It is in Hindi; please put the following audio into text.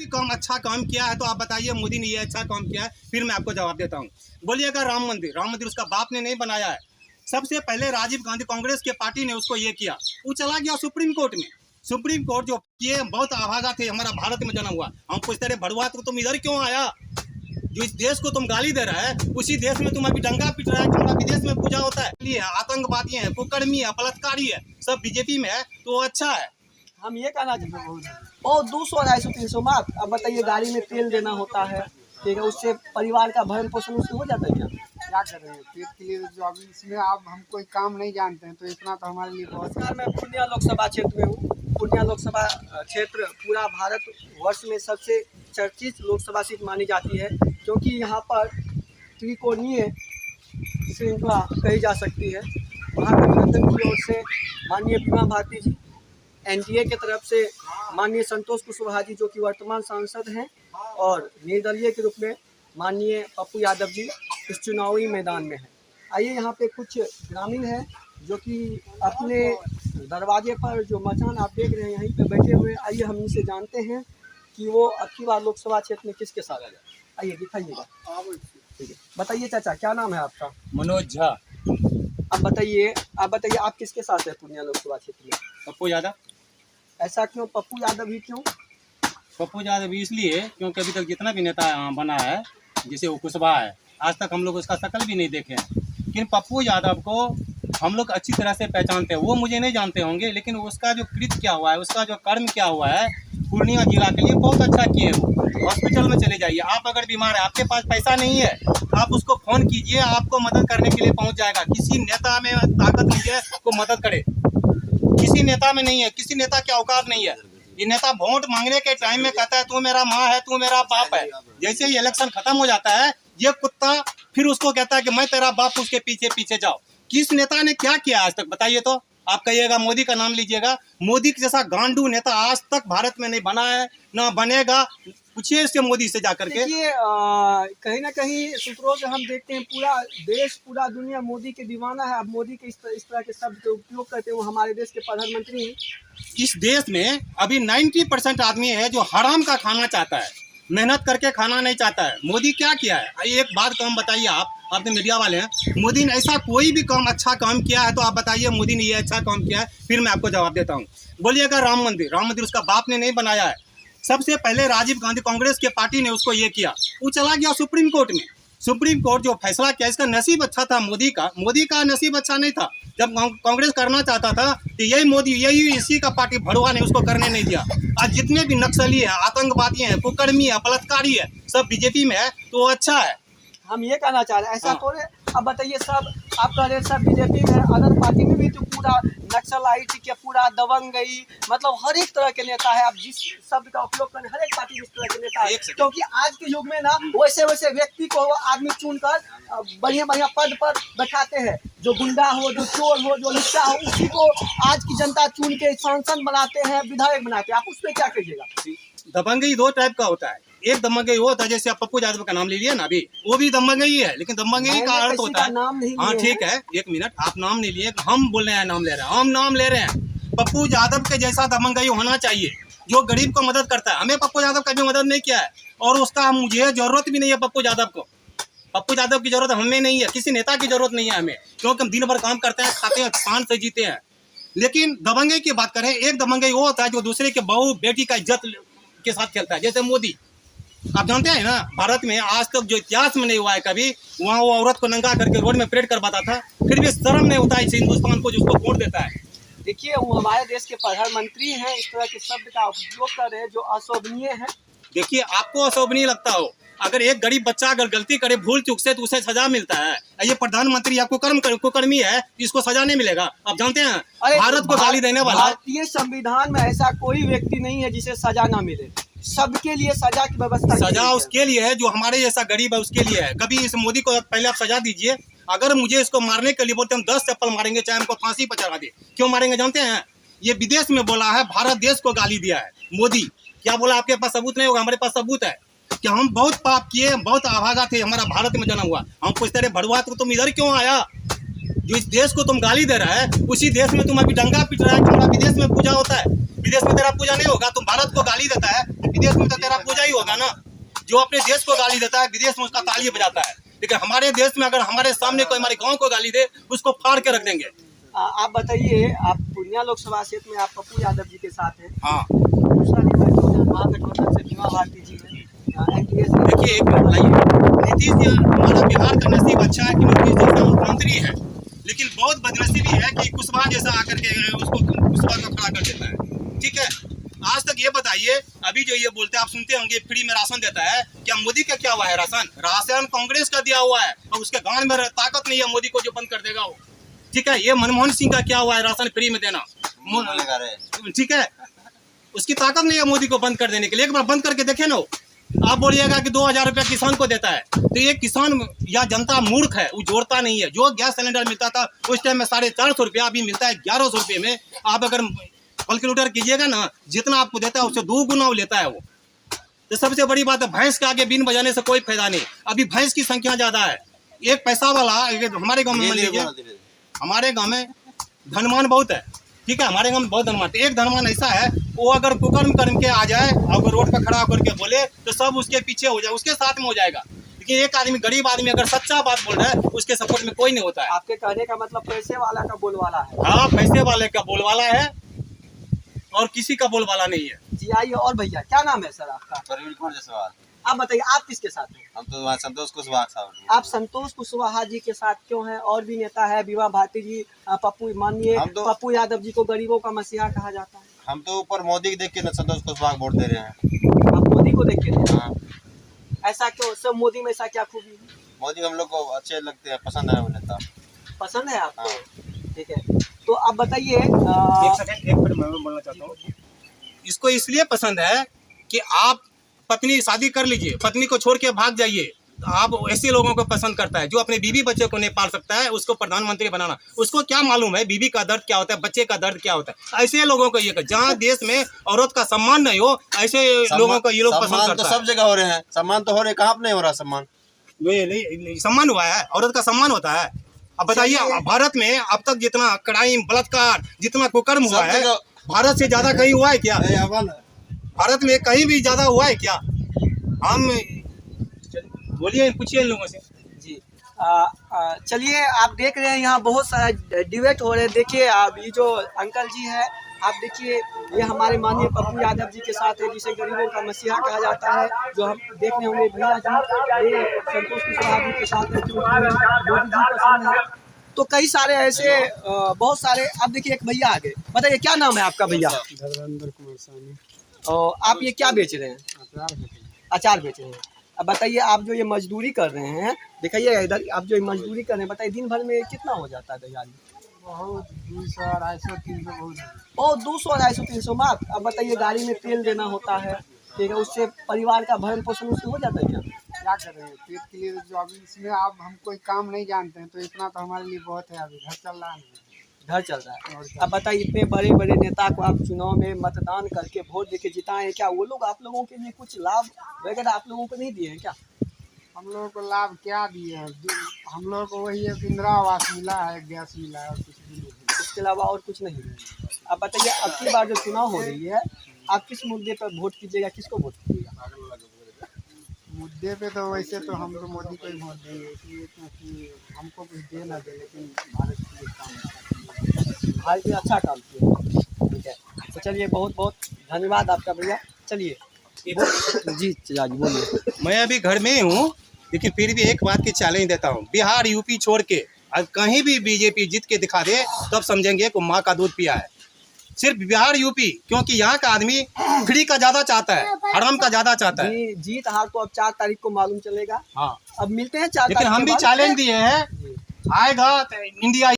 काम अच्छा काम किया है तो आप बताइए मोदी ने ये अच्छा काम किया है, फिर मैं आपको जवाब देता हूँ। बोलिएगा राम मंदिर उसका बाप ने नहीं बनाया है। सबसे पहले राजीव गांधी कांग्रेस के पार्टी ने उसको ये किया, वो चला गया सुप्रीम कोर्ट में। सुप्रीम कोर्ट जो किए बहुत आभागा थे, हमारा भारत में जन्म हुआ। हम पूछते रहे भड़ुआ तो तुम इधर क्यों आया? जो इस देश को तुम गाली दे रहा है उसी देश में तुम अभी डंगा पिट रहा है। तुम्हारा विदेश में पूजा होता है, आतंकवादी है, कुकर्मी है, बलात्कारी है, सब बीजेपी में है तो अच्छा है। हम ये कहना चाहते हैं बहुत 200-250-300 मार्क। अब बताइए गाड़ी में तेल देना होता है, ठीक है, उससे परिवार का भरण पोषण उससे हो जाता है क्या? क्या कर रहे हैं पेट के लिए? जो अभी इसमें आप हम कोई काम नहीं जानते हैं तो इतना तो हमारे लिए बहुत। सर मैं पूर्णिया लोकसभा क्षेत्र में हूँ। पूर्णिया लोकसभा क्षेत्र पूरा भारत वर्ष में सबसे चर्चित लोकसभा सीट मानी जाती है, क्योंकि यहाँ पर त्रिकोणीय श्रृंखला कही जा सकती है। महागठबंधन की ओर से माननीय बीमा भारती जी, एनडीए की तरफ से माननीय संतोष कुशवाहा जी जो कि वर्तमान सांसद हैं, और निर्दलीय के रूप में माननीय पप्पू यादव जी इस चुनावी मैदान में हैं। आइए यहाँ पे कुछ ग्रामीण हैं जो कि अपने दरवाजे पर जो मचान आप देख रहे हैं यहीं पे बैठे हुए। आइए हम इनसे जानते हैं कि वो अब की बार लोकसभा क्षेत्र में किसके साथ आ जाए। आइए दिखाइएगा। ठीक है, बताइए चाचा क्या नाम है आपका? मनोज झा। अब बताइए आप किसके साथ है पूर्णिया लोकसभा क्षेत्र में? पप्पू यादव। ऐसा क्यों पप्पू यादव ही क्यों? पप्पू यादव इसलिए क्योंकि अभी तक जितना भी नेता बना है, जैसे वो कुशवाहा है, आज तक हम लोग उसका शकल भी नहीं देखे हैं। लेकिन पप्पू यादव को हम लोग अच्छी तरह से पहचानते हैं। वो मुझे नहीं जानते होंगे, लेकिन उसका जो कृत्य क्या हुआ है, उसका जो कर्म क्या हुआ है पूर्णिया जिला के लिए बहुत अच्छा किए। वो हॉस्पिटल में चले जाइए, आप अगर बीमार है, आपके पास पैसा नहीं है, आप उसको फोन कीजिए, आपको मदद करने के लिए पहुंच जाएगा। किसी नेता में ताकत नहीं है को मदद करे, किसी नेता में नहीं है, किसी नेता की औकात नहीं है। ये नेता वोट मांगने के टाइम में कहता है तू मेरा माँ है, तू मेरा बाप है। जैसे ही इलेक्शन खत्म हो जाता है, ये कुत्ता फिर उसको कहता है कि मैं तेरा बाप, उसके पीछे पीछे जाओ। किस नेता ने क्या किया आज तक बताइए तो? आप कहिएगा मोदी का नाम लीजिएगा, मोदी के जैसा गांडू नेता आज तक भारत में नहीं बना है, ना बनेगा। पूछिए इससे मोदी से जाकर के। देखिए कहीं ना कहीं सूत्रों से हम देखते हैं पूरा देश पूरा दुनिया मोदी के दीवाना है। अब मोदी के इस तरह के शब्द का उपयोग करते हैं, वो हमारे देश के प्रधानमंत्री हैं। इस देश में अभी 90% आदमी है जो हराम का खाना चाहता है, मेहनत करके खाना नहीं चाहता है। मोदी क्या किया है? एक बात काम बताइए, आप तो मीडिया वाले हैं, मोदी ने ऐसा कोई भी काम अच्छा काम किया है तो आप बताइए मोदी ने ये अच्छा काम किया है, फिर मैं आपको जवाब देता हूँ। बोलिएगा राम मंदिर उसका बाप ने नहीं बनाया है। सबसे पहले राजीव गांधी कांग्रेस के पार्टी ने उसको ये किया, वो चला गया सुप्रीम कोर्ट में। सुप्रीम कोर्ट जो फैसला किया, इसका नसीब अच्छा था मोदी का नसीब अच्छा नहीं था। जब कांग्रेस करना चाहता था तो यही इसी का पार्टी भड़ुआ ने उसको करने नहीं दिया। आज जितने भी नक्सली है, आतंकवादी है, कुकर्मी है, बलात्कारी है, सब बीजेपी में है तो अच्छा है। हम ये कहना चाह रहे हैं ऐसा थोड़े। अब बताइए सब आप कह रहे हैं सब बीजेपी में, अदर पार्टी में भी तो पूरा नक्सलाइट के पूरा दबंगई, मतलब हर एक तरह के नेता है। आप जिस शब्द का उपयोग करें हर एक पार्टी में इस तरह के नेता है, क्योंकि आज के युग में ना वैसे व्यक्ति को आदमी चुनकर बढ़िया पद पर बैठाते हैं। जो गुंडा हो, जो चोर हो, जो लुच्चा हो, उसी को आज की जनता चुन के सांसद बनाते हैं, विधायक बनाते हैं। आप उस पर क्या कहिएगा? दबंगई दो टाइप का होता है। एक दबंगई वो होता है जैसे आप पप्पू यादव का नाम ले लिया ना, अभी वो भी दबंगई है, लेकिन दबंगई का अर्थ होता है। हाँ ठीक है, एक मिनट, आप नाम नहीं लिए, हम बोल रहे हैं नाम ले रहे हैं, हम नाम ले रहे हैं। पप्पू यादव के जैसा दबंगई होना चाहिए जो गरीब को मदद करता है। हमें पप्पू यादव कभी मदद नहीं किया है और उसका मुझे जरूरत भी नहीं है। पप्पू यादव की जरूरत हमें नहीं है, किसी नेता की जरूरत नहीं है हमें, क्योंकि हम दिन भर काम करते हैं, खाते हैं, शान से जीते हैं। लेकिन दबंगई की बात करें, एक दबंगई वो होता है जो दूसरे के बहू बेटी का इज्जत के साथ खेलता है। जैसे मोदी, आप जानते हैं ना, भारत में आज तक जो इतिहास में नहीं हुआ है कभी, वहाँ वो औरत को नंगा करके रोड में परेड करवाता था, फिर भी शर्म नहीं होता है इस हिंदुस्तान को जिसको वोट देता है। देखिए वो हमारे देश के प्रधानमंत्री हैं, इस तरह के शब्द का उपयोग कर रहे हैं जो अशोभनीय है। देखिए आपको अशोभनीय लगता हो, अगर एक गरीब बच्चा अगर गलती करे भूल चूक से तो उसे सजा मिलता है। ये प्रधानमंत्री या कुकर्मी है, इसको सजा नहीं मिलेगा। आप जानते हैं भारत को गाली देने वाला, भारतीय संविधान में ऐसा कोई व्यक्ति नहीं है जिसे सजा ना मिले। सबके लिए सजा की व्यवस्था, सजा उसके लिए है जो हमारे जैसा गरीब है, उसके लिए है। कभी इस मोदी को पहले आप सजा दीजिए, अगर मुझे इसको मारने के लिए बोलते हम 10 चप्पल मारेंगे, चाहे हमको फांसी पर चढ़ा दे। क्यों मारेंगे जानते हैं? ये विदेश में बोला है, भारत देश को गाली दिया है मोदी। क्या बोला? आपके पास सबूत नहीं होगा, हमारे पास सबूत है कि हम बहुत पाप किए, बहुत आभागा थे, हमारा भारत में जन्म हुआ। हम पूछते रहे भड़ुआ तो तुम इधर क्यों आया? जो इस देश को तुम गाली दे रहा है उसी देश में तुम अभी डंगा पिट रहा है, तुम्हारा विदेश में पूजा होता है। विदेश में तेरा पूजा नहीं होगा? तुम भारत को गाली देता है तो विदेश में तो तेरा पूजा ही होगा ना। जो अपने देश को गाली देता है विदेश में उसका ताली बजाता है, लेकिन हमारे देश में अगर हमारे सामने कोई हमारे गाँव को गाली दे उसको फाड़ के रख देंगे। आप बताइए, आप पूर्णिया लोकसभा क्षेत्र में आप पप्पू यादव जी के साथ हैं। हाँ, दूसरा नेता जो है महागठबंधन से बीमा भारती जी है, NDA से। देखिए एक बात बताइए, नीतीश जी हमारा बिहार का नसीब अच्छा है कि नीतीश जैसा मुख्यमंत्री है, लेकिन बहुत बदनसीबी है कि कुशवाहा जैसा आकर के उसको कुशवाहा का खड़ा कर देता है। ठीक है, आज तक ये बताइए, अभी जो ये बोलते हैं आप सुनते होंगे फ्री में राशन देता है, क्या मोदी का क्या हुआ है? राशन कांग्रेस का दिया हुआ है और उसके गांव में ताकत नहीं है मोदी को जो बंद कर देगा वो। ठीक है, ये मनमोहन सिंह का क्या हुआ है राशन फ्री में देना? ठीक है, उसकी ताकत नहीं है मोदी को बंद कर देने के लिए। एक बार बंद करके देखे ना। आप बोलिएगा कि 2000 रुपया किसान को देता है, तो ये किसान या जनता मूर्ख है, वो जोड़ता नहीं है। जो गैस सिलेंडर मिलता था उस टाइम में 450 रुपया, अभी मिलता है 1100 रुपये में। आप अगर कैलकुलेटर कीजिएगा ना, जितना आपको देता है उससे 2 गुना लेता है वो। तो सबसे बड़ी बात है, भैंस के आगे बीन बजाने से कोई फायदा नहीं। अभी भैंस की संख्या ज्यादा है। एक पैसा वाला हमारे गाँव में मान लीजिए, हमारे गांव में धनवान बहुत है। ठीक है, हमारे गांव में बहुत धनवान। तो एक धनवान ऐसा है, वो अगर कुकर्म करके आ जाए, अगर रोड पर खड़ा होकर के बोले तो सब उसके पीछे हो जाए, उसके साथ में हो जाएगा। लेकिन एक आदमी, गरीब आदमी अगर सच्चा बात बोल रहा है, उसके सपोर्ट में कोई नहीं होता है। आपके कहने का मतलब पैसे वाला का बोलवाला है। हाँ, पैसे वाले का बोलवाला है और किसी का बोलवाला नहीं है। जी आइए। और भैया, क्या नाम है सर आपका? प्रवीण कुमार जायसवाल। आप बताइए, आप किसके साथ हैं? हम तो वहाँ संतोष कुशवाहा साहब। आप संतोष कुशवाहा जी के साथ क्यों हैं? और भी नेता है, बीमा भारती जी, पप्पू, मानिए पप्पू यादव जी को गरीबों का मसीहा कहा जाता है। हम तो ऊपर मोदी को देख के ना संतोष कुशवाहा को वोट दे रहे हैं। आप मोदी को देख के दे रहे हैं? हाँ। ऐसा क्यों? सब मोदी में ऐसा क्या खूबी है? मोदी हम लोग को अच्छे लगते हैं, पसंद है वो नेता। पसंद है आपको? हाँ। ठीक है, तो आप बताइए। एक सेकंड, एक मिनट मैं बोलना चाहता हूँ। इसको इसलिए पसंद है कि आप पत्नी शादी कर लीजिए, पत्नी को छोड़ के भाग जाइए। आप ऐसे लोगों को पसंद करता है जो अपने बीवी बच्चे को नहीं पाल सकता है, उसको प्रधानमंत्री बनाना। उसको क्या मालूम है बीवी का दर्द क्या होता है, बच्चे का दर्द क्या होता है। ऐसे लोगों को ये, जहाँ देश में औरत का सम्मान नहीं हो, ऐसे लोगों को ये लोग पसंद करता है। सब जगह हो रहे हैं सम्मान, तो हो रहे, कहाँ पे नहीं हो रहा सम्मान? सम्मान हुआ है, औरत का सम्मान होता है। अब बताइए, भारत में अब तक जितना क्राइम, बलात्कार, जितना कुकर्म हुआ है, भारत से ज्यादा कहीं हुआ है क्या? भारत में कहीं भी ज्यादा हुआ है क्या? हम बोलिए, पूछिए इन लोगों से। जी चलिए, आप देख रहे हैं यहाँ बहुत सारा डिबेट हो रहे हैं। देखिए, आप ये जो अंकल जी है, आप देखिए, ये हमारे माननीय पप्पू यादव जी के साथ है, जिसे गरीबों का मसीहा कहा जाता है। जो हम देख रहे होंगे भैया जी, ये संतोष कुशवाहा जी के साथ है, जो मोदी जी पसंद है। तो कई सारे ऐसे बहुत सारे। आप देखिए, एक भैया आगे, बताइए क्या नाम है आपका भैया? धर्मेंद्र कुमार सानी। और आप ये क्या बेच रहे हैं? अचार बेच रहे हैं। अब बताइए, आप जो ये मजदूरी कर रहे हैं, दिखाइए इधर, आप जो ये मजदूरी कर रहे हैं, बताइए दिन भर में कितना हो जाता है दिहाड़ी? बहुत 200, 250, 300 बहुत है। और 200, 250, 300 मात। अब बताइए, गाड़ी में तेल देना होता है, ठीक है, उससे परिवार का भरण पोषण उससे हो जाता है क्या? क्या करेंगे पेट के लिए? जो अभी इसमें आप हम कोई काम नहीं जानते हैं, तो इतना तो हमारे लिए बहुत है। अभी घर चल रहा है, घर चल रहा है। अब बताइए, इतने बड़े बड़े नेता को आप चुनाव में मतदान करके वोट देके जिताए हैं, क्या वो लोग आप लोगों के लिए कुछ लाभ वगैरह आप लोगों को नहीं दिए हैं क्या? हम लोगों को लाभ क्या दिए हैं? हम लोगों को वही है, इंदिरा आवास मिला है, गैस मिला है, और कुछ भी नहीं। इसके अलावा और कुछ नहीं है। अब बताइए, अब की बार जो चुनाव हो रही है, आप किस मुद्दे पर वोट कीजिएगा, किसको वोट कीजिएगा? मुद्दे पे तो वैसे तो हम लोग मोदी को ही वोट देंगे, इसलिए क्योंकि हमको कुछ दे ना दे, लेकिन भारत के लिए काम, भारत में अच्छा काम किया। ठीक है, तो चलिए, बहुत बहुत धन्यवाद आपका भैया। चलिए जी बोलिए। मैं अभी घर में ही हूँ, लेकिन फिर भी एक बात की चैलेंज देता हूँ। बिहार यूपी छोड़ के अब कहीं भी बीजेपी जीत के दिखा दे, तब समझेंगे कि माँ का दूध पिया है। सिर्फ बिहार यूपी, क्योंकि यहाँ का आदमी फ्री का ज्यादा चाहता है, हराम का ज्यादा चाहता है। जीत हार तो अब 4 तारीख को मालूम चलेगा। हाँ, अब मिलते हैं 4 तारीख। लेकिन हम भी चैलेंज दिए हैं, आएगा तो इंडिया